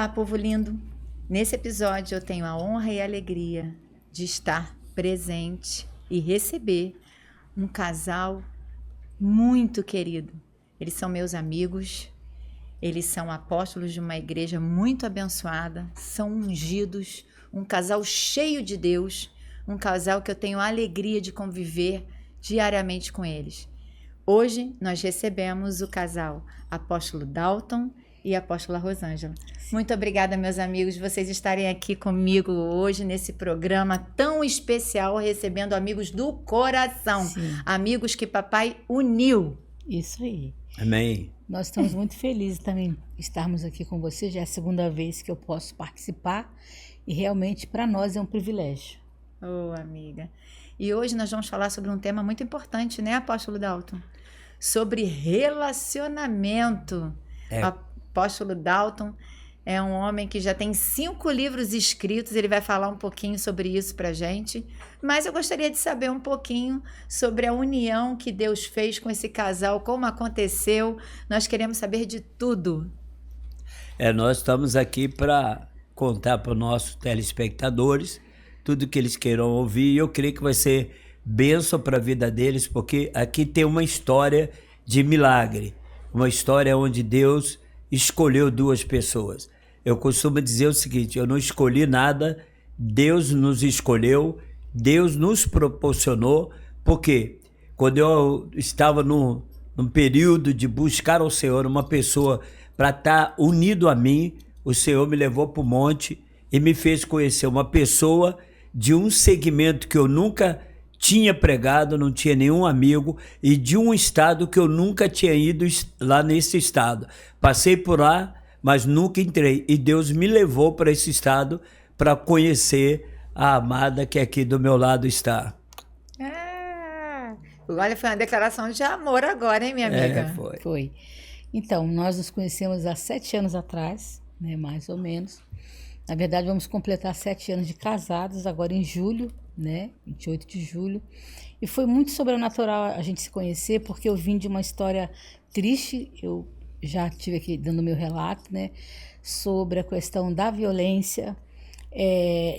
Olá, povo lindo! Nesse episódio eu tenho a honra e a alegria de estar presente e receber um casal muito querido. Eles são meus amigos, eles são apóstolos de uma igreja muito abençoada, são ungidos, um casal cheio de Deus, um casal que eu tenho a alegria de conviver diariamente com eles. Hoje nós recebemos o casal Apóstolo Dalton e a Apóstola Rosângela. Muito obrigada, meus amigos, de vocês estarem aqui comigo hoje nesse programa tão especial, recebendo amigos do coração. Sim. Amigos que papai uniu. Isso aí. Amém. Nós estamos muito felizes também de estarmos aqui com você. Já é a segunda vez que eu posso participar e realmente para nós é um privilégio. Oh, amiga. E hoje nós vamos falar sobre um tema muito importante, né, Apóstolo Dalton? Sobre relacionamento. Apóstolo Dalton é um homem que já tem 5 livros escritos, ele vai falar um pouquinho sobre isso pra gente, mas eu gostaria de saber um pouquinho sobre a união que Deus fez com esse casal, como aconteceu, nós queremos saber de tudo. Nós estamos aqui para contar para os nossos telespectadores tudo que eles queiram ouvir, e eu creio que vai ser bênção para a vida deles, porque aqui tem uma história de milagre, uma história onde Deus escolheu 2 pessoas. Eu costumo dizer o seguinte: eu não escolhi nada, Deus nos escolheu, Deus nos proporcionou, porque quando eu estava num período de buscar ao Senhor uma pessoa para estar unido a mim, o Senhor me levou para o monte e me fez conhecer uma pessoa de um segmento que eu nunca tinha pregado, não tinha nenhum amigo, e de um estado que eu nunca tinha ido lá nesse estado. Passei por lá, mas nunca entrei. E Deus me levou para esse estado para conhecer a amada que aqui do meu lado está. Olha, foi uma declaração de amor agora, hein, minha amiga? Foi. Então, nós nos conhecemos há 7 anos atrás, né, mais ou menos. Na verdade, vamos completar 7 anos de casados agora em julho, né? 28 de julho. E foi muito sobrenatural a gente se conhecer, porque eu vim de uma história triste. Eu já estive aqui dando meu relato, né? Sobre a questão da violência,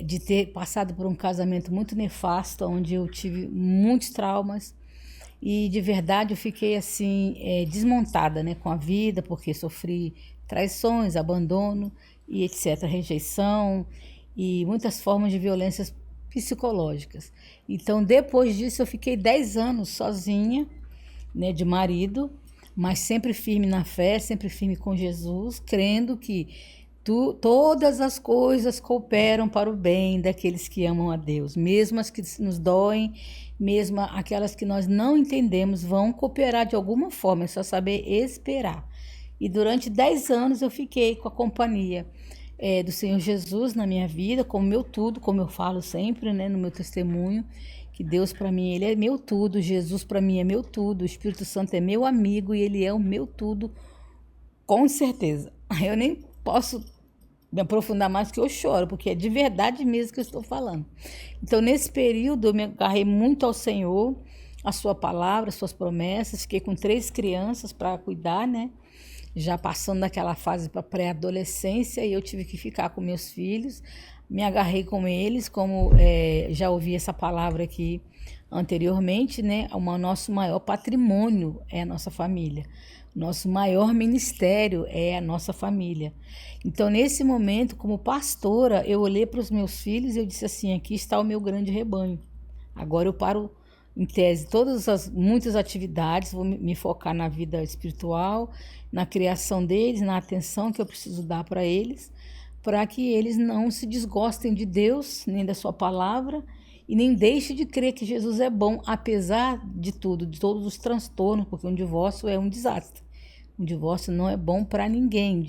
de ter passado por um casamento muito nefasto, onde eu tive muitos traumas. E de verdade eu fiquei assim, desmontada, né? Com a vida, porque sofri traições, abandono e etc., rejeição e muitas formas de violências psicológicas. Então, depois disso, eu fiquei 10 anos sozinha, né, de marido, mas sempre firme na fé, sempre firme com Jesus, crendo que todas as coisas cooperam para o bem daqueles que amam a Deus, mesmo as que nos doem, mesmo aquelas que nós não entendemos, vão cooperar de alguma forma, é só saber esperar. E durante 10 anos eu fiquei com a companhia do Senhor Jesus na minha vida, como meu tudo, como eu falo sempre, né, no meu testemunho, que Deus para mim, Ele é meu tudo, Jesus para mim é meu tudo, o Espírito Santo é meu amigo e Ele é o meu tudo, com certeza. Eu nem posso me aprofundar mais, porque eu choro, porque é de verdade mesmo que eu estou falando. Então, nesse período, eu me agarrei muito ao Senhor, a sua palavra, as suas promessas, fiquei com 3 crianças para cuidar, né? Já passando daquela fase para pré-adolescência, e eu tive que ficar com meus filhos, me agarrei com eles, como já ouvi essa palavra aqui anteriormente, né? O nosso maior patrimônio é a nossa família, nosso maior ministério é a nossa família. Então, nesse momento, como pastora, eu olhei para os meus filhos e eu disse assim: aqui está o meu grande rebanho, agora eu paro em tese muitas atividades, vou me focar na vida espiritual, na criação deles, na atenção que eu preciso dar para eles, para que eles não se desgostem de Deus, nem da sua palavra, e nem deixem de crer que Jesus é bom, apesar de tudo, de todos os transtornos, porque um divórcio é um desastre. Um divórcio não é bom para ninguém.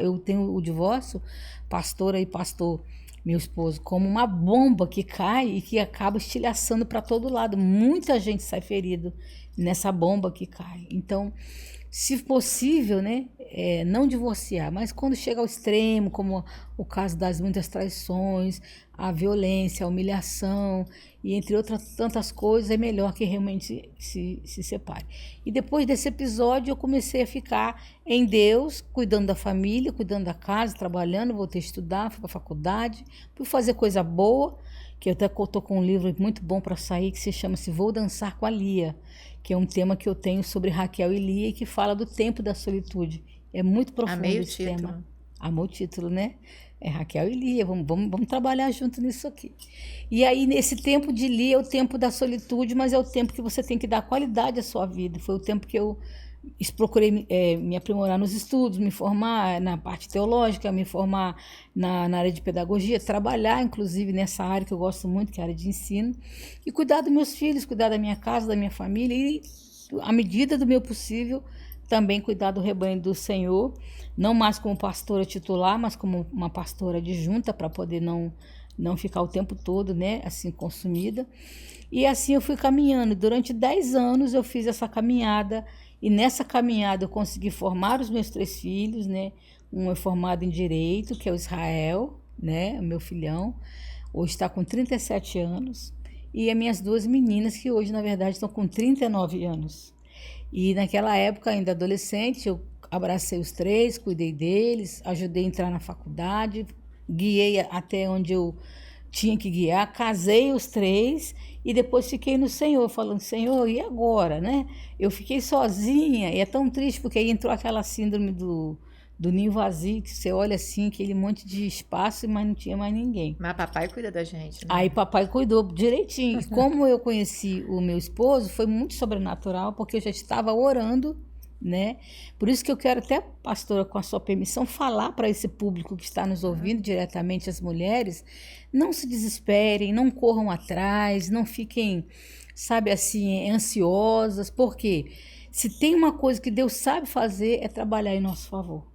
Eu tenho o divórcio, pastora e pastor, meu esposo, como uma bomba que cai e que acaba estilhaçando para todo lado. Muita gente sai ferido nessa bomba que cai. Então, se possível, né, não divorciar, mas quando chega ao extremo, como o caso das muitas traições, a violência, a humilhação, e entre outras tantas coisas, é melhor que realmente se separe. E depois desse episódio, eu comecei a ficar em Deus, cuidando da família, cuidando da casa, trabalhando, voltei a estudar, fui para a faculdade, fui fazer coisa boa, que eu até estou com um livro muito bom para sair, que se chama-se Vou Dançar com a Lia, que é um tema que eu tenho sobre Raquel e Lia, que fala do tempo da solitude. É muito profundo esse tema. Amei o título, né? É Raquel e Lia, vamos trabalhar junto nisso aqui. E aí, nesse tempo de Lia, é o tempo da solitude, mas é o tempo que você tem que dar qualidade à sua vida. Foi o tempo que eu procurei me aprimorar nos estudos, me formar na parte teológica, me formar na área de pedagogia, trabalhar, inclusive, nessa área que eu gosto muito, que é a área de ensino, e cuidar dos meus filhos, cuidar da minha casa, da minha família, e, à medida do meu possível, também cuidar do rebanho do Senhor, não mais como pastora titular, mas como uma pastora adjunta, para poder não ficar o tempo todo, né, assim, consumida. E assim eu fui caminhando. Durante 10 anos eu fiz essa caminhada, e nessa caminhada eu consegui formar os meus 3 filhos, né? Um é formado em Direito, que é o Israel, né, o meu filhão, hoje está com 37 anos, e as minhas 2 meninas, que hoje, na verdade, estão com 39 anos. E naquela época, ainda adolescente, eu abracei os 3, cuidei deles, ajudei a entrar na faculdade, guiei até onde eu tinha que guiar, casei os 3 e depois fiquei no Senhor, falando, Senhor, e agora, né? Eu fiquei sozinha, e é tão triste, porque aí entrou aquela síndrome do ninho vazio, que você olha assim, aquele monte de espaço, mas não tinha mais ninguém. Mas papai cuida da gente, né? Aí papai cuidou direitinho. E como eu conheci o meu esposo, foi muito sobrenatural, porque eu já estava orando, né? Por isso que eu quero até, pastora, com a sua permissão, falar para esse público que está nos ouvindo, diretamente as mulheres, não se desesperem, não corram atrás, não fiquem, sabe assim, ansiosas, porque se tem uma coisa que Deus sabe fazer, é trabalhar em nosso favor.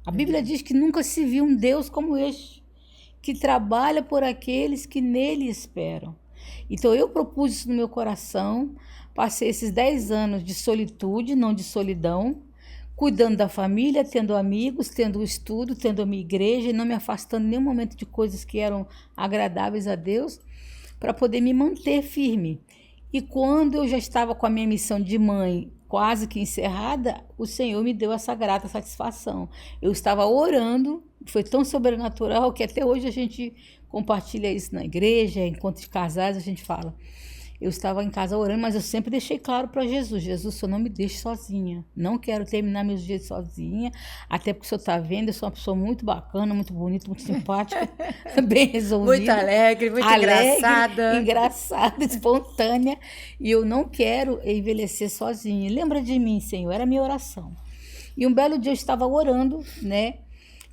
A Bíblia diz que nunca se viu um Deus como este, que trabalha por aqueles que nele esperam. Então eu propus isso no meu coração, passei esses 10 anos de solitude, não de solidão, cuidando da família, tendo amigos, tendo o estudo, tendo a minha igreja, e não me afastando em nenhum momento de coisas que eram agradáveis a Deus, para poder me manter firme. E quando eu já estava com a minha missão de mãe quase que encerrada, o Senhor me deu essa grata satisfação. Eu estava orando, foi tão sobrenatural que até hoje a gente compartilha isso na igreja, encontro de casais, a gente fala. Eu estava em casa orando, mas eu sempre deixei claro para Jesus, Jesus, o Senhor não me deixe sozinha, não quero terminar meus dias sozinha, até porque o Senhor está vendo, eu sou uma pessoa muito bacana, muito bonita, muito simpática, bem resolvida. Muito alegre, muito engraçada, espontânea, e eu não quero envelhecer sozinha. Lembra de mim, Senhor, era a minha oração. E um belo dia eu estava orando, né?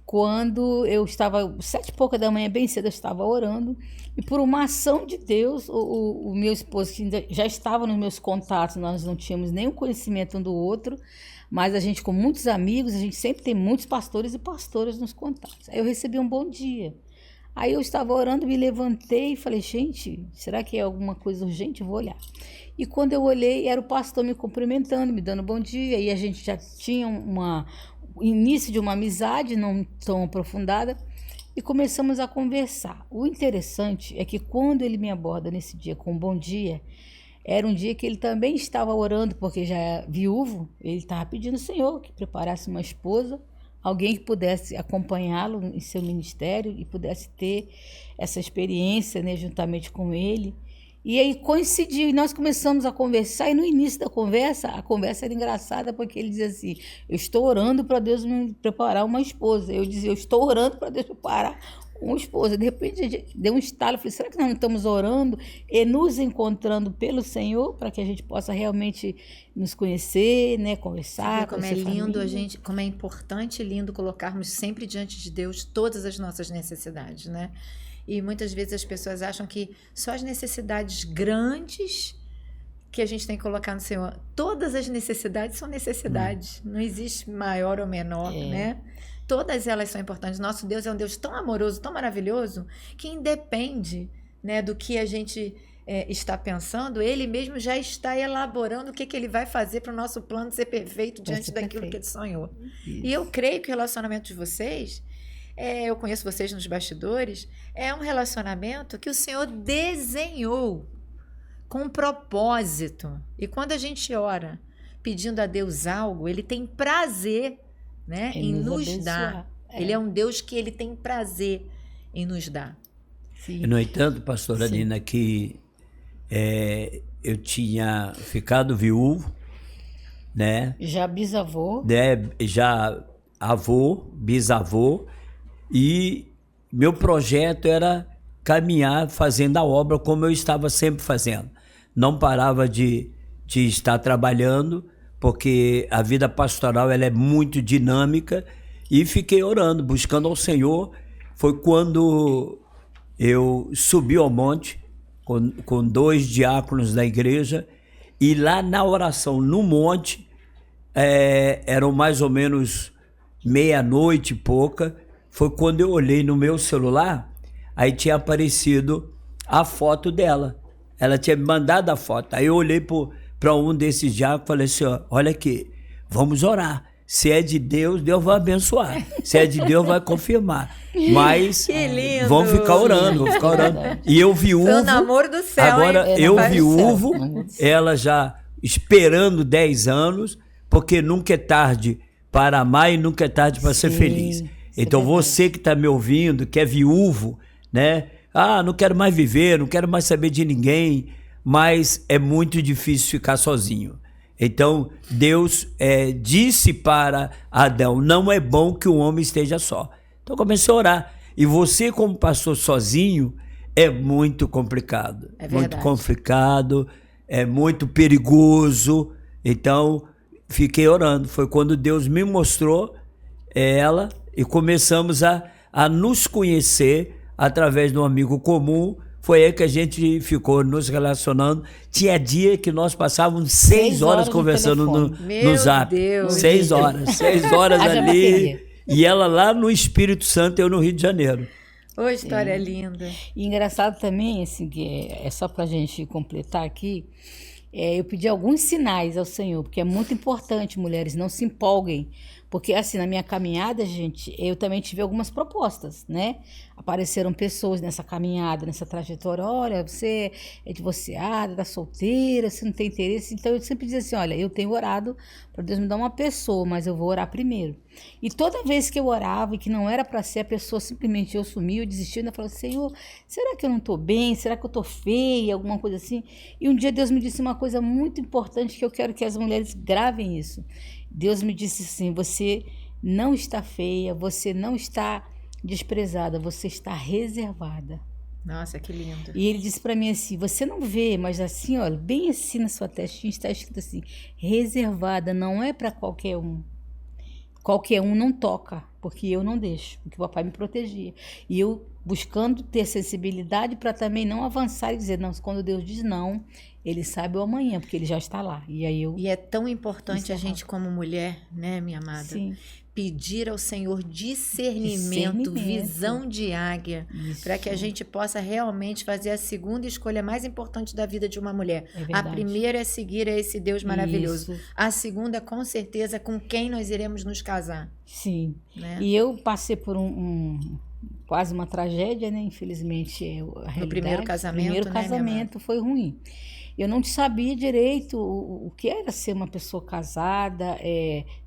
Quando eu estava, 7 e pouca da manhã, bem cedo, eu estava orando, e por uma ação de Deus, o meu esposo, que ainda já estava nos meus contatos, nós não tínhamos nenhum conhecimento um do outro, mas a gente, com muitos amigos, a gente sempre tem muitos pastores e pastoras nos contatos. Aí eu recebi um bom dia. Aí eu estava orando, me levantei e falei, gente, será que é alguma coisa urgente? Eu vou olhar. E quando eu olhei, era o pastor me cumprimentando, me dando bom dia, e a gente já tinha início de uma amizade não tão aprofundada, e começamos a conversar. O interessante é que quando ele me aborda nesse dia com um bom dia, era um dia que ele também estava orando, porque já é viúvo, ele estava pedindo ao Senhor que preparasse uma esposa, alguém que pudesse acompanhá-lo em seu ministério e pudesse ter essa experiência, né, juntamente com ele. E aí coincidiu, e nós começamos a conversar, e no início da conversa, a conversa era engraçada, porque ele dizia assim, eu estou orando para Deus me preparar uma esposa. Eu dizia, eu estou orando para Deus preparar uma esposa. De repente, deu um estalo, eu falei, será que nós não estamos orando e nos encontrando pelo Senhor, para que a gente possa realmente nos conhecer, né, conversar, como é lindo como é importante e lindo colocarmos sempre diante de Deus todas as nossas necessidades, né? E muitas vezes as pessoas acham que só as necessidades grandes que a gente tem que colocar no Senhor. Todas as necessidades são necessidades. Não existe maior ou menor, né? Todas elas são importantes. Nosso Deus é um Deus tão amoroso, tão maravilhoso, que independe, né, do que a gente está pensando, ele mesmo já está elaborando o que ele vai fazer para o nosso plano ser perfeito diante daquilo que ele sonhou. Isso. E eu creio que o relacionamento de vocês, eu conheço vocês nos bastidores, é um relacionamento que o Senhor desenhou com um propósito. E quando a gente ora pedindo a Deus algo, ele tem prazer, né, em nos dar. Ele é um Deus que ele tem prazer em nos dar. Sim. No entanto, pastora Nina, que eu tinha ficado viúvo, né? Já bisavô. Né? Já avô, bisavô, e meu projeto era caminhar fazendo a obra como eu estava sempre fazendo. Não parava de estar trabalhando, porque a vida pastoral ela é muito dinâmica, e fiquei orando, buscando ao Senhor. Foi quando eu subi ao monte com 2 diáconos da igreja, e lá na oração no monte, eram mais ou menos meia-noite e pouca, foi quando eu olhei no meu celular, aí tinha aparecido a foto dela. Ela tinha me mandado a foto. Aí eu olhei para um desses diáconos e falei assim, ó, olha aqui, vamos orar. Se é de Deus, Deus vai abençoar. Se é de Deus, vai confirmar. Mas vamos ficar orando, vamos ficar orando. E eu viúvo. Foi o namoro do céu, agora, hein? eu viúvo, ela já esperando 10 anos, porque nunca é tarde para amar e nunca é tarde para ser feliz. Então você que está me ouvindo, que é viúvo, né? Ah, não quero mais viver, não quero mais saber de ninguém, mas é muito difícil ficar sozinho. Então, Deus disse para Adão, não é bom que o homem esteja só. Então, comecei a orar. E você, como pastor sozinho, é muito complicado. É verdade. Muito complicado, é muito perigoso. Então, fiquei orando. Foi quando Deus me mostrou ela e começamos a nos conhecer através de um amigo comum. Foi aí que a gente ficou nos relacionando. Tinha dia que nós passávamos 6 horas conversando no Zap. Deus. 6 horas. 6 horas ali. E ela lá no Espírito Santo, eu no Rio de Janeiro. Ô, história linda. E engraçado também, assim, que é só pra gente completar aqui, eu pedi alguns sinais ao Senhor, porque é muito importante, mulheres, não se empolguem. Porque, assim, na minha caminhada, gente, eu também tive algumas propostas, né? Apareceram pessoas nessa caminhada, nessa trajetória. Olha, você é divorciada, tá solteira, você não tem interesse. Então, eu sempre dizia assim, olha, eu tenho orado para Deus me dar uma pessoa, mas eu vou orar primeiro. E toda vez que eu orava e que não era para ser, a pessoa simplesmente eu sumia, eu desistia, e ainda falava, Senhor, será que eu não tô bem? Será que eu tô feia? Alguma coisa assim. E um dia Deus me disse uma coisa muito importante que eu quero que as mulheres gravem isso. Deus me disse assim, você não está feia, você não está desprezada, você está reservada. Nossa, que lindo. E ele disse para mim assim, você não vê, mas assim, olha, bem assim na sua testinha está escrito assim, reservada, não é para qualquer um. Qualquer um não toca, porque eu não deixo, porque o papai me protegia. E eu buscando ter sensibilidade para também não avançar e dizer, não, quando Deus diz não, ele sabe o amanhã, porque ele já está lá. E aí eu... E é tão importante a gente como mulher, né, minha amada? Sim. Pedir ao Senhor discernimento, visão de águia, para que a gente possa realmente fazer a segunda escolha mais importante da vida de uma mulher. A primeira é seguir a esse Deus maravilhoso. Isso. A segunda, com certeza, com quem nós iremos nos casar. Sim. Né? E eu passei por quase uma tragédia, né? Infelizmente, no primeiro casamento, o primeiro casamento foi ruim. Eu não sabia direito o que era ser uma pessoa casada,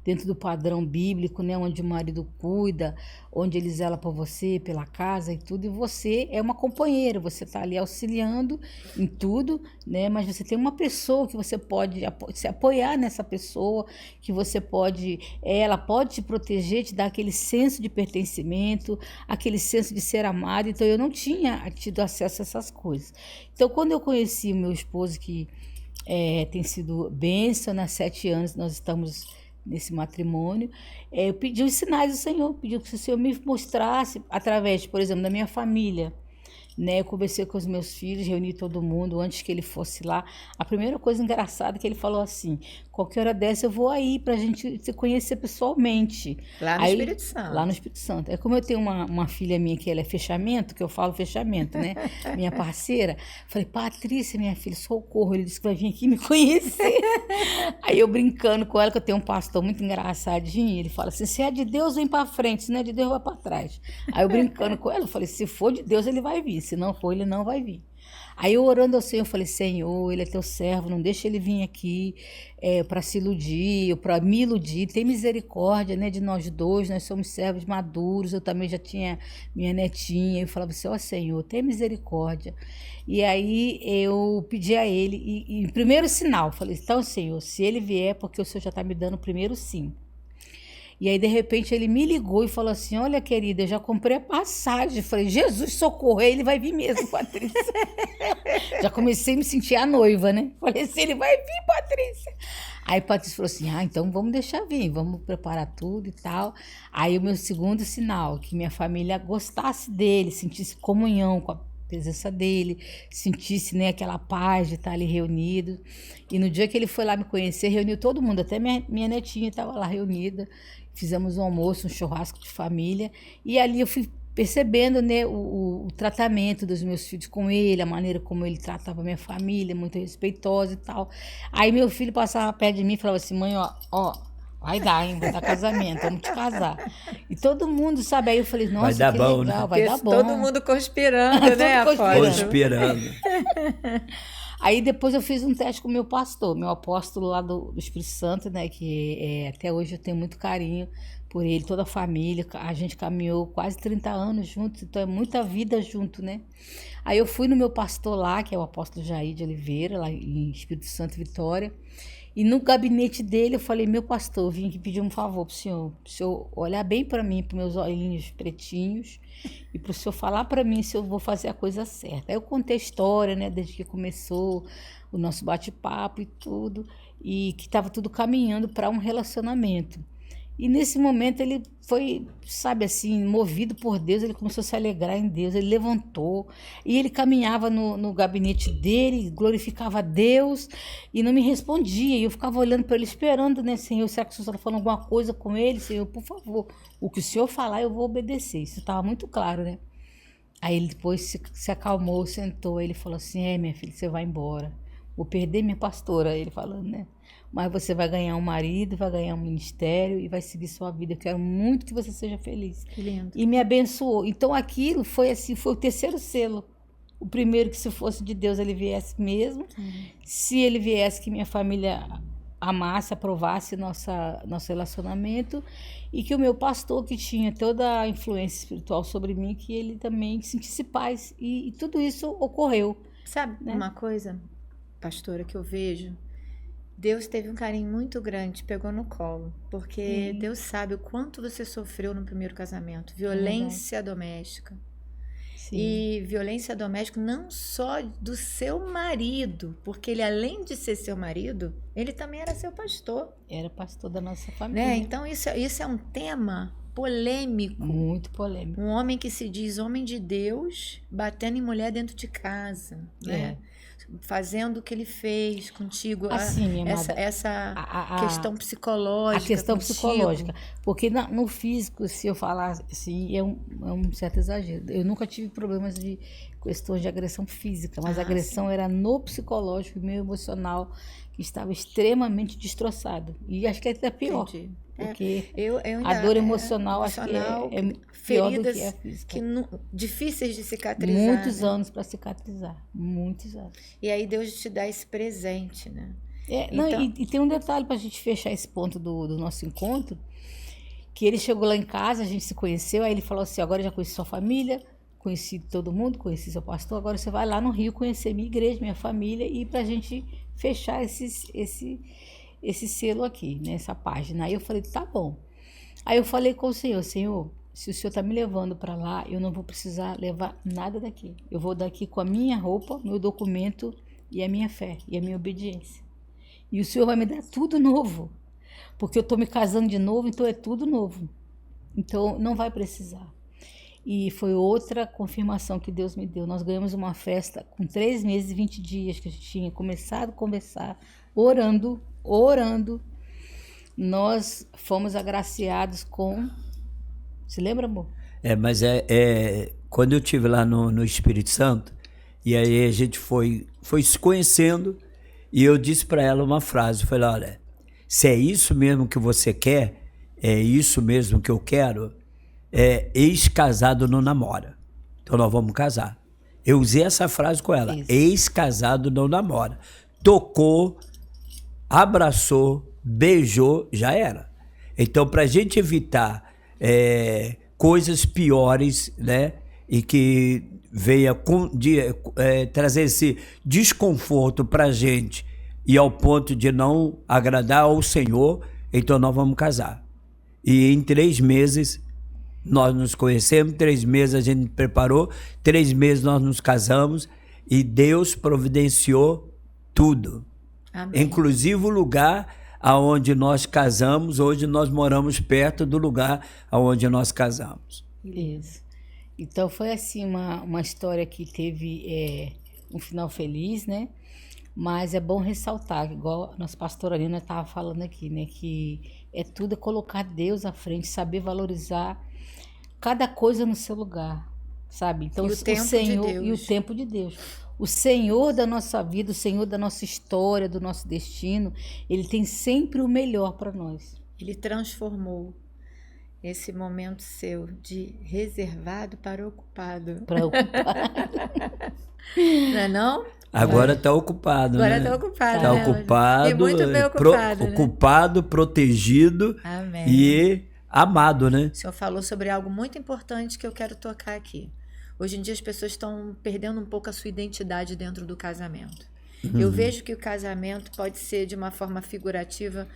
dentro do padrão bíblico, né, onde o marido cuida, onde ele zela por você, pela casa e tudo, e você é uma companheira, você está ali auxiliando em tudo, né, mas você tem uma pessoa que você pode se apoiar nessa pessoa, que você pode, ela pode te proteger, te dar aquele senso de pertencimento, aquele senso de ser amado. Então eu não tinha tido acesso a essas coisas. Então quando eu conheci o meu esposo, que tem sido bênção, há 7 anos nós estamos nesse matrimônio, eu pedi os sinais do Senhor, pedi que o Senhor me mostrasse através, por exemplo, da minha família, né? Eu conversei com os meus filhos, reuni todo mundo antes que ele fosse lá. A primeira coisa engraçada que ele falou assim: qualquer hora dessa eu vou aí pra gente se conhecer pessoalmente. Lá no Aí, Espírito Santo. Lá no Espírito Santo. É como eu tenho uma filha minha que ela é fechamento, que eu falo fechamento, né? Minha parceira. Falei, Patrícia, minha filha, socorro. Ele disse que vai vir aqui me conhecer. Aí eu brincando com ela, que eu tenho um pastor muito engraçadinho, ele fala assim: se é de Deus, vem pra frente, se não é de Deus, vai pra trás. Aí eu brincando com ela, eu falei: se for de Deus, ele vai vir, se não for, ele não vai vir. Aí eu orando ao Senhor, eu falei: Senhor, ele é teu servo, não deixa ele vir aqui para se iludir, ou para me iludir, tem misericórdia, né, de nós dois, nós somos servos maduros, eu também já tinha minha netinha, eu falava assim: ó Senhor, tem misericórdia. E aí eu pedi a ele, e primeiro sinal, falei: então Senhor, se ele vier, porque o Senhor já está me dando o primeiro sim. E aí, de repente, ele me ligou e falou assim: olha, querida, eu já comprei a passagem. Eu falei: Jesus, socorro, ele vai vir mesmo, Patrícia. Já comecei a me sentir a noiva, né? Falei assim: ele vai vir, Patrícia. Aí Patrícia falou assim: ah, então vamos deixar vir, vamos preparar tudo e tal. Aí o meu segundo sinal, que minha família gostasse dele, sentisse comunhão com a presença dele, sentisse, né, aquela paz de estar ali reunido. E no dia que ele foi lá me conhecer, reuniu todo mundo, até minha netinha estava lá reunida. Fizemos um almoço, um churrasco de família, e ali eu fui percebendo, né, o tratamento dos meus filhos com ele, a maneira como ele tratava a minha família, muito respeitosa e tal. Aí meu filho passava perto de mim e falava assim: mãe, ó, vai dar, hein, vai dar casamento, vamos te casar. E todo mundo, sabe, aí eu falei: nossa, Vai dar que bom, legal, né? vai dar bom. Todo mundo conspirando, né, Conspirando. Aí depois eu fiz um teste com o meu pastor, meu apóstolo lá do Espírito Santo, né? Que até hoje eu tenho muito carinho por ele, toda a família. A gente caminhou quase 30 anos juntos, então é muita vida junto, né? Aí eu fui no meu pastor lá, que é o apóstolo Jair de Oliveira, lá em Espírito Santo, Vitória. E no gabinete dele eu falei: meu pastor, eu vim aqui pedir um favor pro senhor olhar bem para mim, para meus olhinhos pretinhos, e para o senhor falar para mim se eu vou fazer a coisa certa. Aí eu contei a história, né, desde que começou o nosso bate-papo e tudo, e que estava tudo caminhando para um relacionamento. E nesse momento ele foi, sabe assim, movido por Deus, ele começou a se alegrar em Deus, ele levantou e ele caminhava no gabinete dele, glorificava a Deus e não me respondia. E eu ficava olhando para ele, esperando, né, Senhor, será que o Senhor está falando alguma coisa com ele? Senhor, por favor, o que o Senhor falar eu vou obedecer. Isso estava muito claro, né? Aí ele depois se acalmou, sentou, aí ele falou assim: minha filha, você vai embora. Vou perder minha pastora, ele falando, né? Mas você vai ganhar um marido, vai ganhar um ministério e vai seguir sua vida. Eu quero muito que você seja feliz. Que lindo. E me abençoou. Então aquilo foi assim, foi o terceiro selo. O primeiro, que se fosse de Deus ele viesse mesmo. Se ele viesse, que minha família amasse, aprovasse nosso relacionamento. E que o meu pastor, que tinha toda a influência espiritual sobre mim, que ele também sentisse paz. E tudo isso ocorreu. Sabe, né? Uma coisa, pastora, que eu vejo, Deus teve um carinho muito grande, pegou no colo, porque Deus sabe o quanto você sofreu no primeiro casamento, violência doméstica. Sim. E violência doméstica não só do seu marido, porque ele, além de ser seu marido, ele também era seu pastor. Era pastor da nossa família. Né? Então isso é um tema polêmico. Muito polêmico. Um homem que se diz homem de Deus, batendo em mulher dentro de casa, né? Fazendo o que ele fez contigo, assim, minha essa questão psicológica. A questão contigo. psicológica. Porque no físico, se eu falar assim, é um certo exagero. Eu nunca tive problemas de questões de agressão física, mas a agressão era no psicológico e meio emocional, que estava extremamente destroçado. E acho que é até pior. Entendi. Porque ainda, a dor emocional acho que é pior do que a física. Difíceis de cicatrizar. Muitos né? anos para cicatrizar. Muitos anos. E aí Deus te dá esse presente, né? E tem um detalhe para a gente fechar esse ponto do nosso encontro, que ele chegou lá em casa, a gente se conheceu, aí ele falou assim: agora eu já conheci sua família, conheci todo mundo, conheci seu pastor, agora você vai lá no Rio conhecer minha igreja, minha família, e para a gente fechar esse selo aqui, né, essa página. Aí eu falei: tá bom. Aí eu falei com o Senhor: Senhor, se o Senhor está me levando para lá, eu não vou precisar levar nada daqui. Eu vou daqui com a minha roupa, meu documento e a minha fé e a minha obediência. E o Senhor vai me dar tudo novo, porque eu estou me casando de novo, então é tudo novo. Então não vai precisar. E foi outra confirmação que Deus me deu. Nós ganhamos uma festa com 3 meses e 20 dias que a gente tinha começado a conversar, orando. Nós fomos agraciados com... Você lembra, amor? Mas quando eu estive lá no Espírito Santo, e aí a gente foi se conhecendo, e eu disse para ela uma frase, eu falei, olha, se é isso mesmo que você quer, é isso mesmo que eu quero, ex-casado não namora. Então nós vamos casar. Eu usei essa frase com ela, ex-casado não namora. Tocou, abraçou, beijou, já era. Então, para a gente evitar coisas piores, né, e que venha trazer esse desconforto para a gente e ao ponto de não agradar ao Senhor, então nós vamos casar. E em 3 meses nós nos conhecemos, 3 meses a gente preparou, 3 meses nós nos casamos e Deus providenciou tudo. Amém. Inclusive o lugar aonde nós casamos, hoje nós moramos perto do lugar aonde nós casamos. Isso. Então foi assim uma história que teve um final feliz, né? Mas é bom ressaltar, igual a nossa pastora Nina estava falando aqui, né? Que tudo é colocar Deus à frente, saber valorizar cada coisa no seu lugar, sabe? Então o Senhor e o tempo de Deus. O Senhor da nossa vida, o Senhor da nossa história, do nosso destino, Ele tem sempre o melhor para nós. Ele transformou esse momento seu de reservado para ocupado. Para ocupado. Não é não? Agora está ocupado, Agora né? está ocupado. Está ocupado. E muito bem ocupado, né? Ocupado, protegido. Amém. E amado, né? O senhor falou sobre algo muito importante que eu quero tocar aqui. Hoje em dia as pessoas estão perdendo um pouco a sua identidade dentro do casamento. Eu vejo que o casamento pode ser, de uma forma figurativa,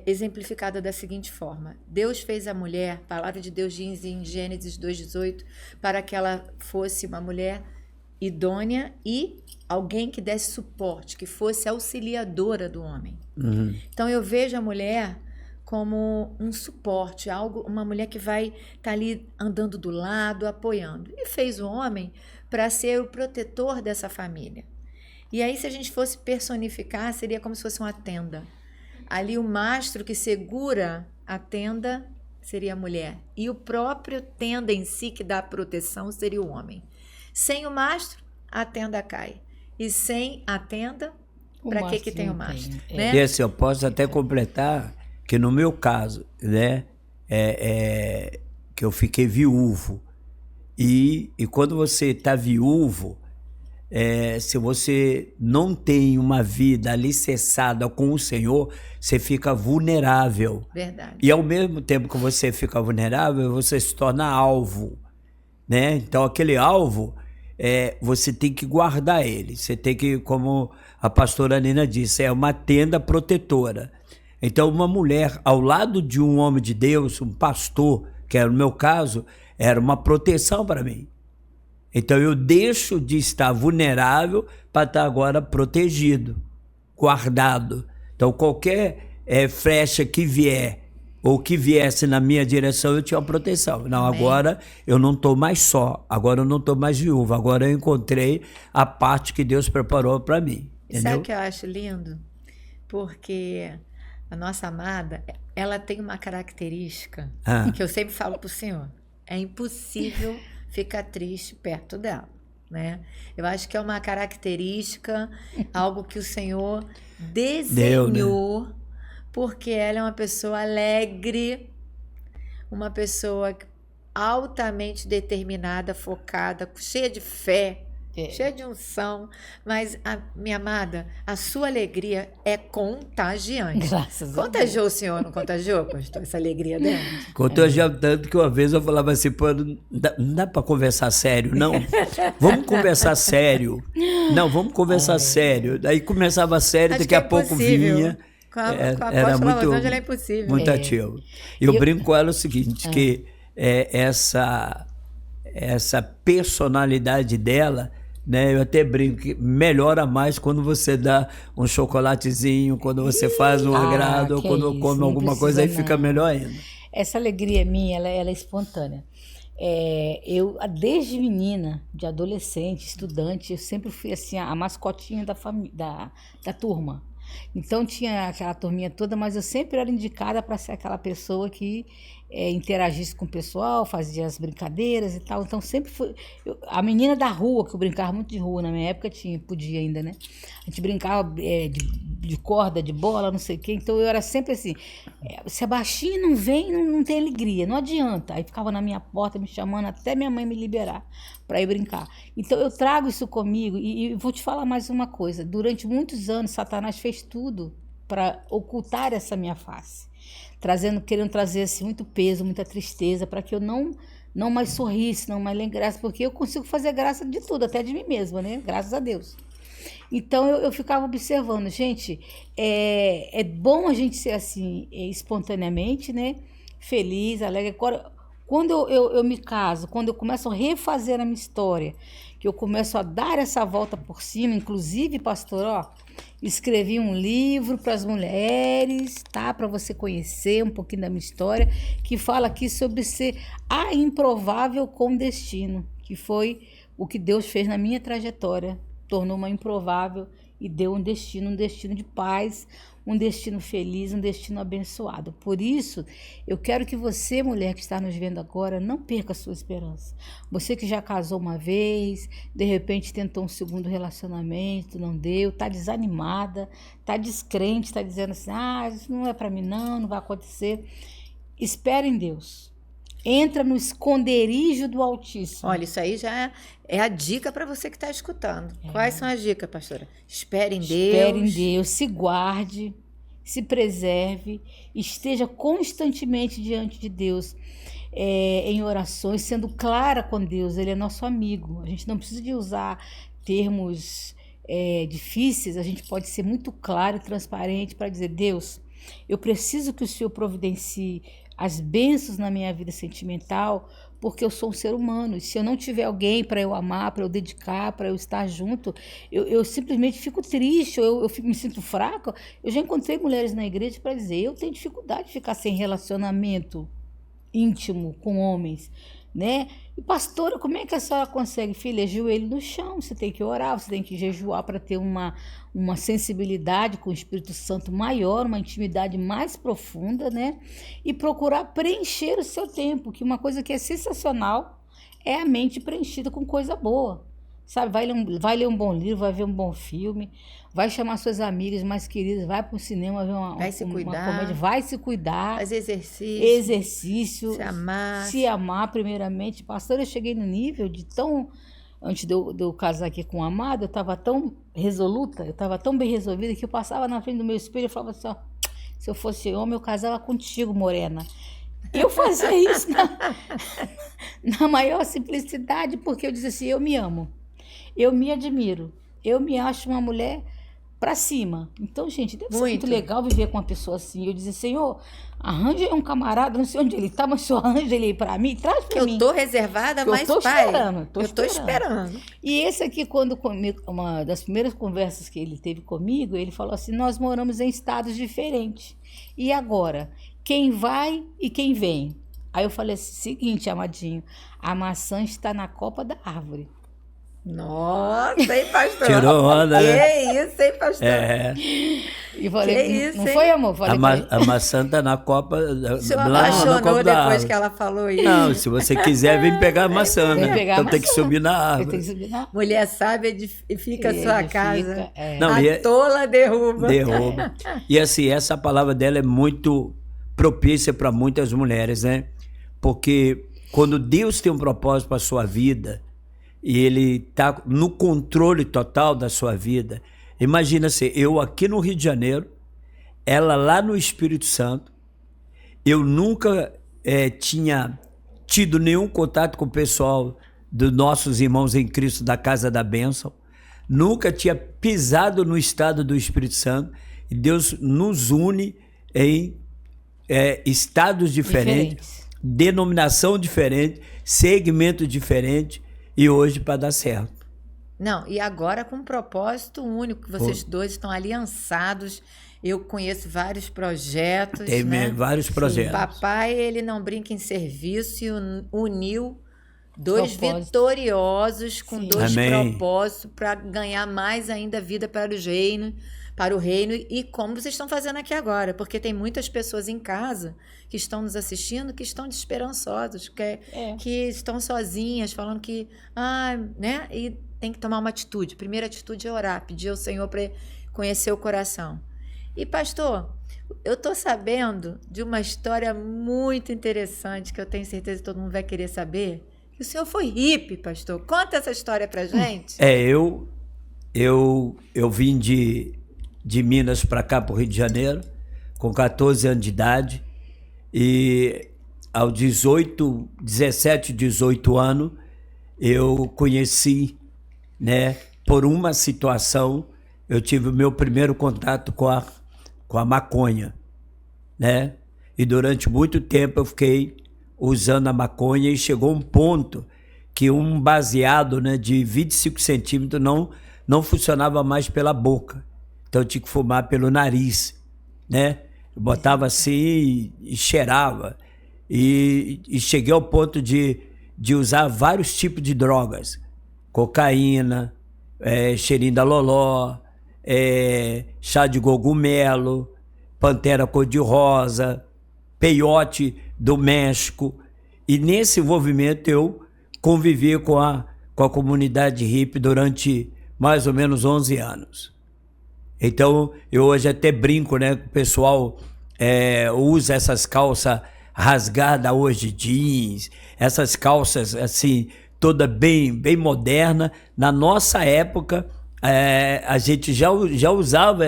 exemplificada da seguinte forma. Deus fez a mulher, a palavra de Deus diz em Gênesis 2,18, para que ela fosse uma mulher idônea e alguém que desse suporte, que fosse auxiliadora do homem. Então eu vejo a mulher como um suporte, uma mulher que vai estar ali andando do lado, apoiando. E fez o homem para ser o protetor dessa família. E aí, se a gente fosse personificar, seria como se fosse uma tenda. Ali o mastro que segura a tenda seria a mulher. E o próprio tenda em si, que dá a proteção, seria o homem. Sem o mastro, a tenda cai. E sem a tenda, para que tem o mastro? Né? E assim, eu posso até completar que no meu caso, né, que eu fiquei viúvo. E quando você está viúvo, se você não tem uma vida alicerçada com o Senhor, você fica vulnerável. Verdade. E ao mesmo tempo que você fica vulnerável, você se torna alvo, né? Então aquele alvo, você tem que guardar ele. Você tem que, como a pastora Nina disse, é uma tenda protetora. Então uma mulher ao lado de um homem de Deus, um pastor, que era o meu caso, era uma proteção para mim. Então eu deixo de estar vulnerável para estar agora protegido, guardado. Então qualquer flecha que vier ou que viesse na minha direção, eu tinha uma proteção. Não, amém. Agora eu não estou mais só, agora eu não estou mais viúva, agora eu encontrei a parte que Deus preparou para mim. Entendeu? Sabe o que eu acho lindo? Porque a nossa amada, ela tem uma característica que eu sempre falo para o senhor. É impossível ficar triste perto dela, né? Eu acho que é uma característica, algo que o Senhor desenhou, né? Porque ela é uma pessoa alegre, uma pessoa altamente determinada, focada, cheia de fé, cheia de unção, mas, minha amada, a sua alegria é contagiante. Graças a Deus. Contagiou o senhor, não contagiou, pastor, essa alegria dela? Contagiou tanto que uma vez eu falava assim, pô, não dá para conversar sério, não? Vamos conversar sério. Não, vamos conversar sério. Daí começava sério, daqui a pouco vinha. Com a era muito, Rosângela é impossível. Muito ativo. Eu brinco com ela o seguinte, que essa personalidade dela, né, eu até brinco que melhora mais quando você dá um chocolatezinho, quando você faz um agrado, ou quando come alguma coisa, aí fica melhor ainda. Essa alegria minha, ela é espontânea. eu, desde menina, de adolescente, estudante, eu sempre fui assim, a mascotinha da turma. Então tinha aquela turminha toda, mas eu sempre era indicada para ser aquela pessoa que interagisse com o pessoal, fazia as brincadeiras e tal. Então sempre fui a menina da rua, que eu brincava muito de rua, na minha época podia ainda, né? A gente brincava de corda, de bola, não sei o quê. Então eu era sempre assim, se é baixinho, não vem, não tem alegria, não adianta. Aí ficava na minha porta me chamando até minha mãe me liberar para ir brincar. Então eu trago isso comigo e vou te falar mais uma coisa. Durante muitos anos, Satanás fez tudo para ocultar essa minha face, querendo trazer assim, muito peso, muita tristeza, para que eu não mais sorrisse, não mais lembrasse, porque eu consigo fazer graça de tudo, até de mim mesma, né? Graças a Deus. Então eu ficava observando, gente, é bom a gente ser assim, espontaneamente, né? Feliz, alegre. Agora, quando eu me caso, quando eu começo a refazer a minha história, que eu começo a dar essa volta por cima, inclusive, pastor, escrevi um livro para as mulheres, tá? Para você conhecer um pouquinho da minha história, que fala aqui sobre ser a improvável com destino, que foi o que Deus fez na minha trajetória, tornou uma improvável e deu um destino de paz, um destino feliz, um destino abençoado. Por isso, eu quero que você, mulher que está nos vendo agora, não perca a sua esperança. Você que já casou uma vez, de repente tentou um segundo relacionamento, não deu, está desanimada, está descrente, está dizendo assim, isso não é para mim não vai acontecer. Espere em Deus. Entra no esconderijo do Altíssimo. Olha, isso aí já é a dica para você que está escutando. Quais são as dicas, pastora? Espere em Deus. Espere em Deus, se guarde, se preserve, esteja constantemente diante de Deus, em orações, sendo clara com Deus. Ele é nosso amigo. A gente não precisa de usar termos difíceis, a gente pode ser muito claro e transparente para dizer, Deus, eu preciso que o Senhor providencie as bênçãos na minha vida sentimental, porque eu sou um ser humano, e se eu não tiver alguém para eu amar, para eu dedicar, para eu estar junto, eu simplesmente fico triste, eu me sinto fraca. Eu já encontrei mulheres na igreja para dizer, eu tenho dificuldade de ficar sem relacionamento íntimo com homens, né? E pastora, como é que a senhora consegue? Filha, joelho no chão, você tem que orar, você tem que jejuar para ter uma sensibilidade com o Espírito Santo maior, uma intimidade mais profunda, né? E procurar preencher o seu tempo, que uma coisa que é sensacional é a mente preenchida com coisa boa, sabe? Vai ler um bom livro, vai ver um bom filme, vai chamar suas amigas mais queridas, vai para o cinema ver uma comédia, vai se cuidar. Fazer exercício. Se amar primeiramente. Pastor, eu cheguei no nível de antes de eu casar aqui com o amado, eu estava tão resoluta, eu estava tão bem resolvida, que eu passava na frente do meu espelho e falava assim, se eu fosse homem, eu casava contigo, morena. Eu fazia isso na maior simplicidade, porque eu dizia assim, eu me amo, eu me admiro, eu me acho uma mulher pra cima. Então, gente, deve ser muito legal viver com uma pessoa assim. Eu dizia, Senhor, arranja aí um camarada, não sei onde ele tá, mas o Senhor arranja ele aí pra mim, traz pra mim. Eu tô reservada, mas eu tô esperando. E esse aqui, uma das primeiras conversas que ele teve comigo, ele falou assim, nós moramos em estados diferentes. E agora, quem vai e quem vem? Aí eu falei assim, seguinte, amadinho, a maçã está na copa da árvore. Nossa, hein, pastor? Tirou onda, que né? Isso, hein, pastor? E falei, não foi, amor? Falei, a maçã tá na copa. O senhor apaixonou depois que ela falou isso? Não, se você quiser, vem pegar a maçã, né? Então tem que subir na árvore. Tem que subir na árvore. Mulher sábia edifica a sua casa. Não, a tola derruba. Derruba. E assim, essa palavra dela é muito propícia para muitas mulheres, né? Porque quando Deus tem um propósito para a sua vida, e ele está no controle total da sua vida. Imagina assim, eu aqui no Rio de Janeiro, ela lá no Espírito Santo, eu nunca tinha tido nenhum contato com o pessoal dos nossos irmãos em Cristo da Casa da Bênção, nunca tinha pisado no estado do Espírito Santo, e Deus nos une em estados diferentes, denominação diferente, segmento diferente, e hoje para dar certo. Não, e agora com um propósito único, que vocês dois estão aliançados. Eu conheço vários projetos. Tem, né? Vários projetos. O papai, ele não brinca em serviço e uniu Dois propósitos. vitoriosos com Sim. 2 Amém. propósitos para ganhar mais ainda vida para o reino e como vocês estão fazendo aqui agora, porque tem muitas pessoas em casa que estão nos assistindo que estão desesperançosas, que estão sozinhas, falando que, né? E tem que tomar uma atitude. A primeira atitude é orar, pedir ao Senhor para conhecer o coração. E pastor, eu estou sabendo de uma história muito interessante que eu tenho certeza que todo mundo vai querer saber. Que o senhor foi hippie, pastor. Conta essa história pra gente. Eu vim de Minas para cá, para o Rio de Janeiro, com 14 anos de idade, e aos 17, 18 anos, eu conheci, né, por uma situação, eu tive o meu primeiro contato com a maconha, né? E durante muito tempo eu fiquei usando a maconha e chegou um ponto que um baseado, né, de 25 centímetros não funcionava mais pela boca. Então eu tinha que fumar pelo nariz, né? Eu botava assim e cheirava. E cheguei ao ponto de usar vários tipos de drogas. Cocaína, cheirinho da loló, chá de cogumelo, pantera cor-de-rosa, peiote do México. E nesse envolvimento eu convivi com a comunidade hippie durante mais ou menos 11 anos. Então, eu hoje até brinco, né? O pessoal usa essas calças rasgadas hoje, jeans, essas calças assim, toda bem moderna. Na nossa época, a gente já usava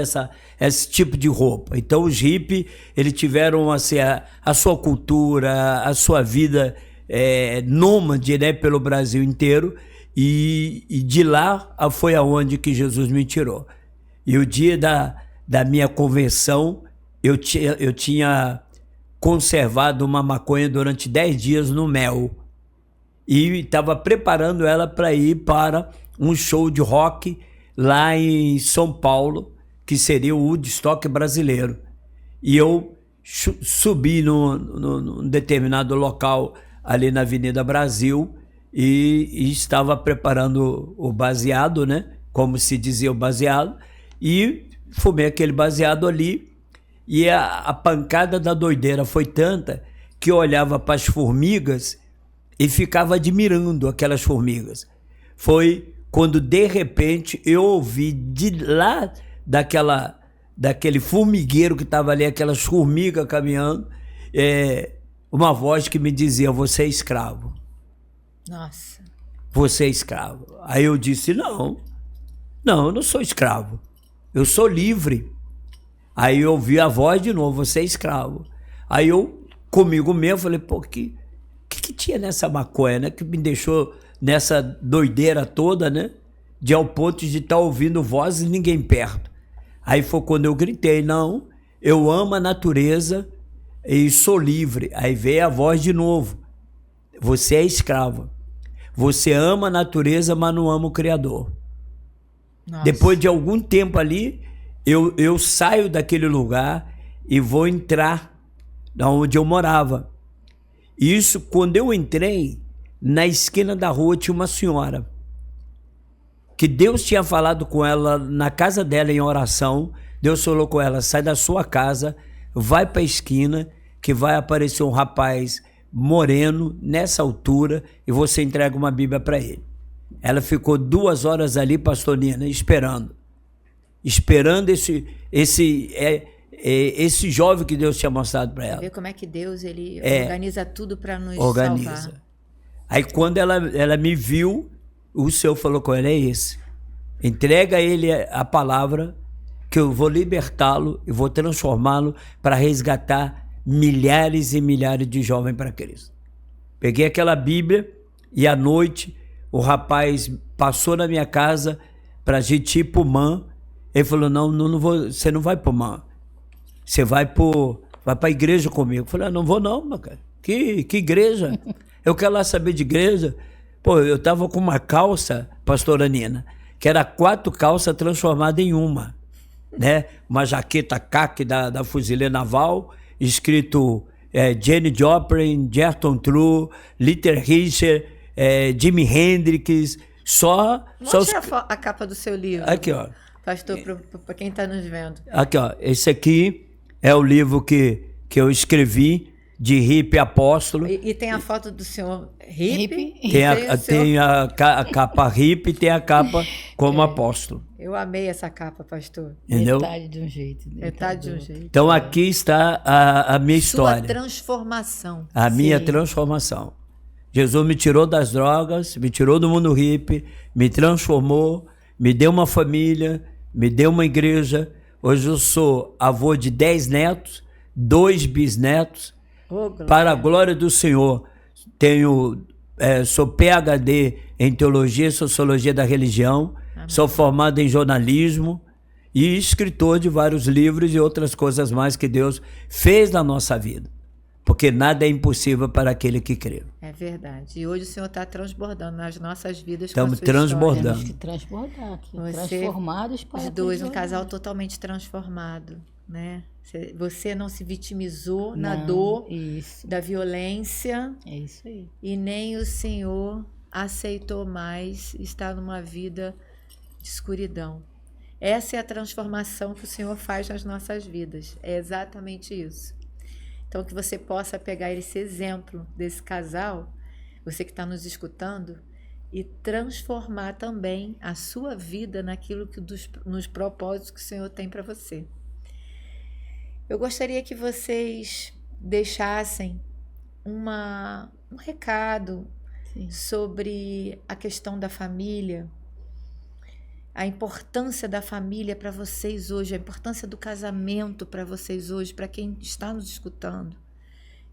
esse tipo de roupa. Então, os hippies, eles tiveram assim, a sua cultura, a sua vida nômade, né, pelo Brasil inteiro. E de lá foi aonde que Jesus me tirou. E o dia da minha conversão, eu tinha conservado uma maconha durante 10 dias no mel. E estava preparando ela para ir para um show de rock lá em São Paulo, que seria o Woodstock brasileiro. E eu subi num determinado local ali na Avenida Brasil e estava preparando o baseado, né? Como se dizia o baseado. E fumei aquele baseado ali e a pancada da doideira foi tanta que eu olhava para as formigas e ficava admirando aquelas formigas. Foi quando, de repente, eu ouvi de lá daquele formigueiro que estava ali, aquelas formigas caminhando, uma voz que me dizia: você é escravo. Nossa. Você é escravo. Aí eu disse: não, eu não sou escravo. Eu sou livre. Aí eu ouvi a voz de novo: você é escravo. Aí eu, comigo mesmo, falei: pô, que tinha nessa maconha, né? Que me deixou nessa doideira toda, né? De ao ponto de estar ouvindo vozes e ninguém perto. Aí foi quando eu gritei: não, eu amo a natureza e sou livre. Aí veio a voz de novo: você é escravo. Você ama a natureza, mas não ama o Criador. Nossa. Depois de algum tempo ali, eu saio daquele lugar e vou entrar onde eu morava. Isso, quando eu entrei, na esquina da rua tinha uma senhora que Deus tinha falado com ela na casa dela em oração. Deus falou com ela: sai da sua casa, vai para a esquina, que vai aparecer um rapaz moreno nessa altura e você entrega uma Bíblia para ele. Ela ficou 2 horas ali, pastor Nina, esperando esse jovem que Deus tinha mostrado para ela. Ver como é que Deus ele organiza tudo para nos salvar. Aí quando ela me viu, o Senhor falou com ela: é esse. Entrega a ele a palavra, que eu vou libertá-lo e vou transformá-lo para resgatar milhares e milhares de jovens para Cristo. Peguei aquela Bíblia e à noite o rapaz passou na minha casa para a gente ir para o MAN. Ele falou: não vou, você não vai para o MAN. Você vai para a igreja comigo. Eu falei: não vou não, meu cara. Que igreja? Eu quero lá saber de igreja. Pô, eu estava com uma calça, pastora Nina, que era 4 calças transformadas em uma, né? Uma jaqueta caque da Fuzileira Naval, escrito Jenny Joplin, Gerton True, Little Richard, Jimi Hendrix, só Mostra a capa do seu livro. Aqui, ó. Pastor, para quem está nos vendo. Aqui, ó. Esse aqui é o livro que eu escrevi, de hippie apóstolo. E tem a foto do senhor hippie? Tem a capa hippie e tem a capa como apóstolo. Eu amei essa capa, pastor. Entendeu? Metade de um jeito. Metade de um jeito. Então aqui está a minha história. Sua transformação. A minha transformação. Jesus me tirou das drogas, me tirou do mundo hippie, me transformou, me deu uma família, me deu uma igreja. Hoje eu sou avô de 10 netos, 2 bisnetos. Para a glória do Senhor, sou PhD em Teologia e Sociologia da Religião, sou formado em jornalismo e escritor de vários livros e outras coisas mais que Deus fez na nossa vida. Porque nada é impossível para aquele que crê. É verdade. E hoje o Senhor está transbordando nas nossas vidas. Estamos transbordando. Temos que transbordar aqui. Transformados para os dois, um casal totalmente transformado, né? Você não se vitimizou na dor da violência. É isso aí. E nem o Senhor aceitou mais estar numa vida de escuridão. Essa é a transformação que o Senhor faz nas nossas vidas. É exatamente isso. Então, que você possa pegar esse exemplo desse casal, você que está nos escutando, e transformar também a sua vida naquilo nos propósitos que o Senhor tem para você. Eu gostaria que vocês deixassem um recado sobre a questão da família, a importância da família para vocês hoje, a importância do casamento para vocês hoje, para quem está nos escutando.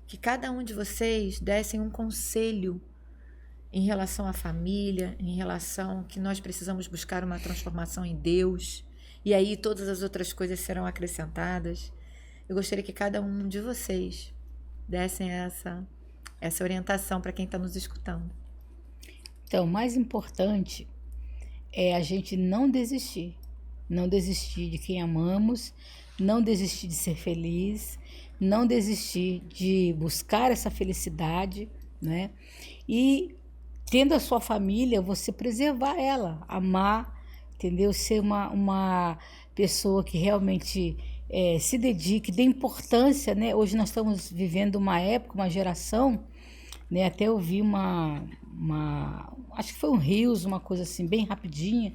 Que cada um de vocês dessem um conselho em relação à família, em relação que nós precisamos buscar uma transformação em Deus, e aí todas as outras coisas serão acrescentadas. Eu gostaria que cada um de vocês dessem essa orientação para quem está nos escutando. Então, o mais importante é a gente não desistir. Não desistir de quem amamos, não desistir de ser feliz, não desistir de buscar essa felicidade, né? E, tendo a sua família, você preservar ela, amar, entendeu? Ser uma pessoa que realmente se dedique, dê importância, né? Hoje nós estamos vivendo uma época, uma geração, né? Até eu vi acho que foi um Reels, uma coisa assim, bem rapidinha,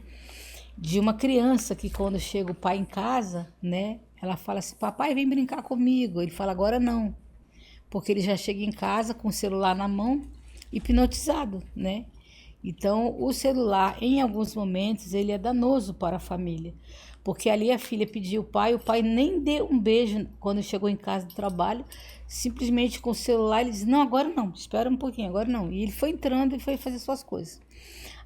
de uma criança que quando chega o pai em casa, né? Ela fala assim, papai, vem brincar comigo. Ele fala, agora não. Porque ele já chega em casa com o celular na mão, hipnotizado, né? Então, o celular, em alguns momentos, ele é danoso para a família. Porque ali a filha pediu o pai nem deu um beijo quando chegou em casa do trabalho, simplesmente com o celular, ele disse, não, agora não, espera um pouquinho, agora não. E ele foi entrando e foi fazer suas coisas.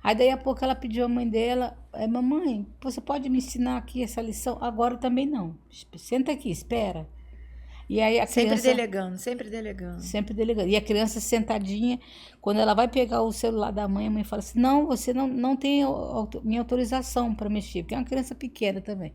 Aí daí a pouco ela pediu à mãe dela, mamãe, você pode me ensinar aqui essa lição? Agora também não, senta aqui, espera. E aí a criança, sempre delegando. Sempre delegando. E a criança sentadinha, quando ela vai pegar o celular da mãe, a mãe fala assim, não, você não tem minha autorização para mexer, porque é uma criança pequena também.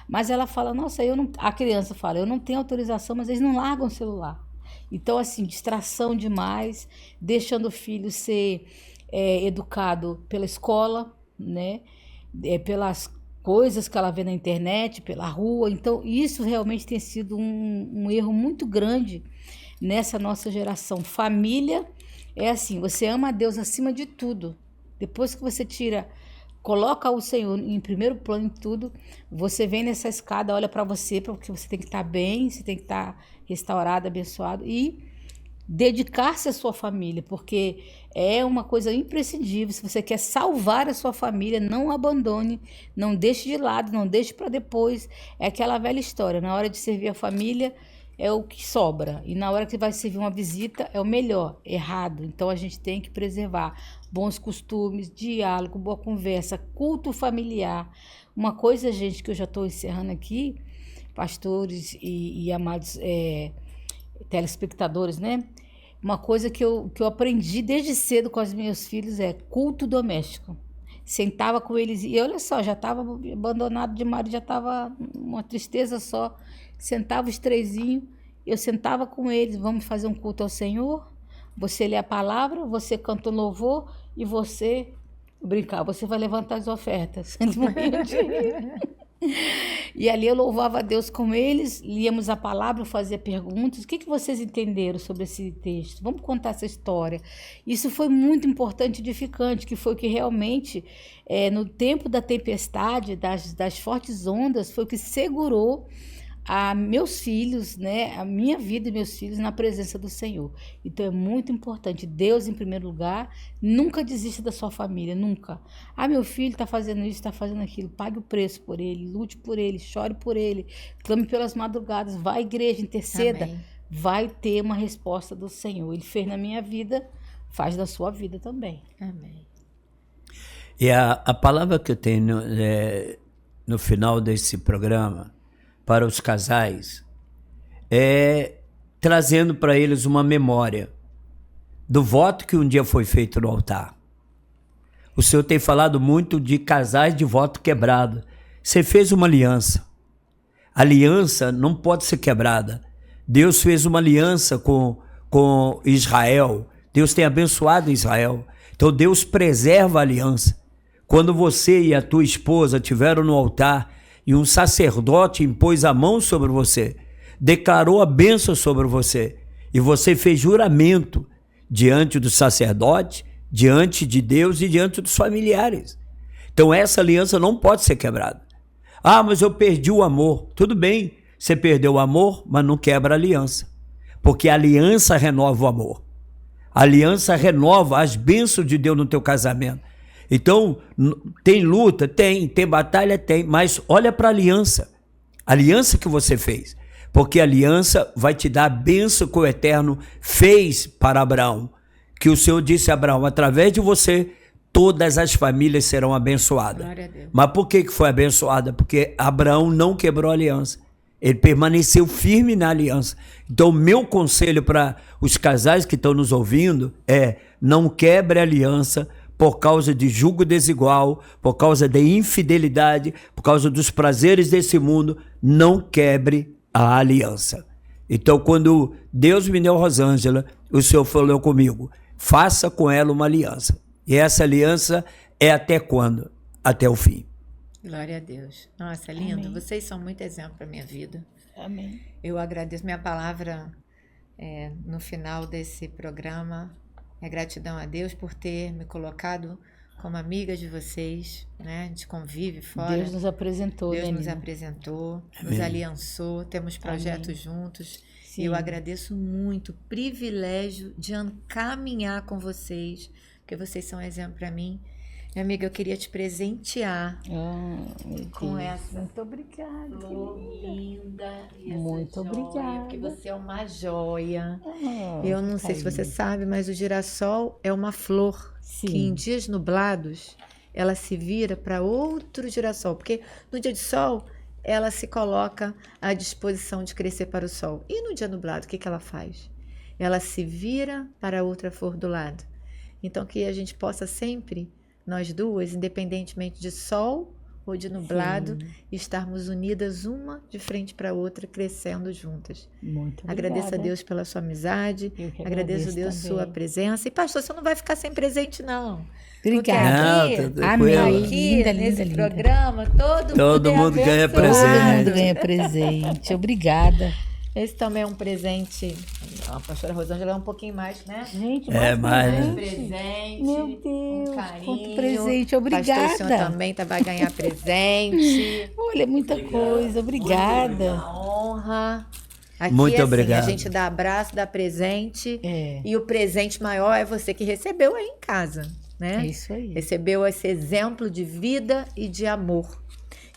Mas ela fala, nossa, a criança fala, eu não tenho autorização, mas eles não largam o celular. Então, assim, distração demais, deixando o filho ser educado pela escola, né? Pelas coisas que ela vê na internet, pela rua. Então, isso realmente tem sido um erro muito grande nessa nossa geração. Família é assim, você ama a Deus acima de tudo. Depois que você coloca o Senhor em primeiro plano em tudo, você vem nessa escada, olha para você, porque você tem que estar bem, você tem que estar restaurado, abençoado e dedicar-se à sua família, porque é uma coisa imprescindível. Se você quer salvar a sua família, não abandone, não deixe de lado, não deixe para depois. É aquela velha história, na hora de servir a família é o que sobra, e na hora que vai servir uma visita é o melhor, errado. Então a gente tem que preservar bons costumes, diálogo, boa conversa, culto familiar. Uma coisa, gente, que eu já estou encerrando aqui, pastores e amados telespectadores, né? Uma coisa que eu aprendi desde cedo com os meus filhos é culto doméstico. Sentava com eles e olha só, já estava abandonado de marido, já estava uma tristeza só. Sentava os trezinhos, eu sentava com eles, vamos fazer um culto ao Senhor, você lê a palavra, você canta o louvor e você você vai levantar as ofertas. Eles morriam de rir. E ali eu louvava a Deus com eles, líamos a palavra, eu fazia perguntas. O que vocês entenderam sobre esse texto? Vamos contar essa história. Isso foi muito importante e edificante, que foi que realmente, no tempo da tempestade, das fortes ondas, foi o que segurou a meus filhos, né, a minha vida e meus filhos na presença do Senhor. Então é muito importante, Deus em primeiro lugar, nunca desista da sua família, nunca. Meu filho está fazendo isso, está fazendo aquilo, pague o preço por ele, lute por ele, chore por ele, clame pelas madrugadas, vá à igreja, interceda, Amém. vai ter uma resposta do Senhor. Ele fez na minha vida, faz na sua vida também. Amém. E a palavra que eu tenho no final desse programa, para os casais, é trazendo para eles uma memória do voto que um dia foi feito no altar. O Senhor tem falado muito de casais de voto quebrado. Você fez uma aliança. A aliança não pode ser quebrada. Deus fez uma aliança com Israel. Deus tem abençoado Israel. Então Deus preserva a aliança. Quando você e a tua esposa estiveram no altar e um sacerdote impôs a mão sobre você, declarou a bênção sobre você, e você fez juramento diante do sacerdote, diante de Deus e diante dos familiares. Então essa aliança não pode ser quebrada. Mas eu perdi o amor. Tudo bem, você perdeu o amor, mas não quebra a aliança, porque a aliança renova o amor. A aliança renova as bênçãos de Deus no teu casamento. Então, tem luta? Tem batalha? Tem, mas olha para a aliança que você fez, porque a aliança vai te dar a bênção que o Eterno fez para Abraão, que o Senhor disse a Abraão, através de você, todas as famílias serão abençoadas. Glória a Deus. Mas por que foi abençoada? Porque Abraão não quebrou a aliança, ele permaneceu firme na aliança. Então, meu conselho para os casais que estão nos ouvindo é: não quebre a aliança por causa de julgo desigual, por causa de infidelidade, por causa dos prazeres desse mundo. Não quebre a aliança. Então, quando Deus me deu Rosângela, o Senhor falou comigo: faça com ela uma aliança. E essa aliança é até quando? Até o fim. Glória a Deus. Nossa, lindo. Amém. Vocês são muito exemplo para minha vida. Amém. Eu agradeço. Minha palavra no final desse programa é gratidão a Deus por ter me colocado como amiga de vocês, né? A gente convive fora. Deus nos apresentou, Deus né, nos Nina? apresentou, Amém. nos aliançou, temos projetos juntos. E eu agradeço muito o privilégio de caminhar com vocês, porque vocês são um exemplo para mim. Minha amiga, eu queria te presentear Meu com Deus. essa Muito obrigada. flor linda. E essa Muito joia, obrigada. porque você é uma joia. Ah, Eu não sei se você sabe, mas o girassol é uma flor Sim. que em dias nublados ela se vira para outro girassol, porque no dia de sol ela se coloca à disposição de crescer para o sol. E no dia nublado, o que ela faz? Ela se vira para outra flor do lado. Então que a gente possa sempre, nós duas, independentemente de sol ou de nublado, estarmos unidas uma de frente para a outra, crescendo juntas. Muito obrigada. Agradeço a Deus pela sua amizade, Eu que agradeço a Deus também. sua presença. E pastor, você não vai ficar sem presente, não. Obrigada. Porque Não, tá Amém. tranquilo. aqui, Linda, nesse linda, linda. programa, todo mundo é ganha abençoado. presente. Todo mundo ganha presente. Obrigada. Esse também é um presente. A pastora Rosângela é um pouquinho mais, né? Gente, É, mais mas- Mais presente. presente. Meu Deus, um carinho. quanto presente. Pastor, o Obrigada. senhor também vai ganhar presente. Olha, muita coisa. Obrigada. Uma honra. Aqui, Muito assim, obrigado. A gente dá abraço, dá presente. É, E o presente maior é você que recebeu aí em casa, né? é isso aí. Recebeu esse exemplo de vida e de amor.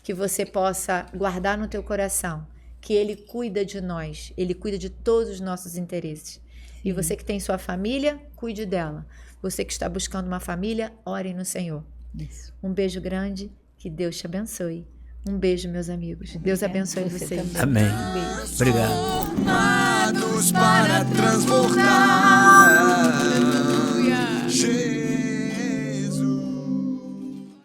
Que você possa guardar no teu coração. Que Ele cuida de nós. Ele cuida de todos os nossos interesses. E você que tem sua família, cuide dela. Você que está buscando uma família, ore no Senhor. Isso. Um beijo grande. Que Deus te abençoe. Um beijo, meus amigos. Deus Obrigada. abençoe Você vocês. também. Amém. Um beijo. Obrigado. Formados para transbordar.